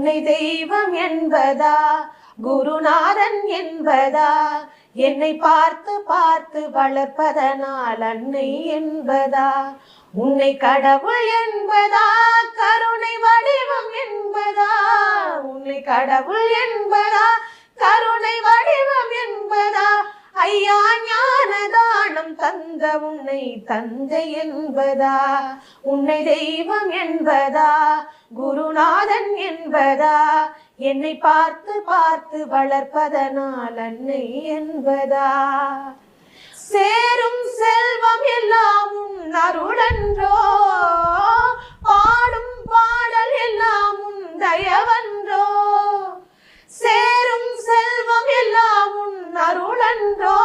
உன்னை தெய்வம் என்பதா குருநாதன் என்பதா என்னை பார்த்து பார்த்து வளர்ப்பதனால் அன்னை என்பதா உன்னை கடவுள் என்பதா கருணை வடிவம் என்பதா உன்னை கடவுள் என்பதா கருணை வடிவம் என்பதா ஐயா ஞானதானம் தந்த உன்னை தந்தை என்பதா உன்னை தெய்வம் என்பதா குருநாதன் என்பதா என்னை பார்த்து பார்த்து வளர்ப்பதனால் அன்னை என்பதா சேரும் செல்வம் எல்லாம் உன் அருளன்றோ பாடும் பாடல் எல்லாம் உன் தயவன்றோ சேரும் செல்வம் எல்லாம் உன் அருளன்றோ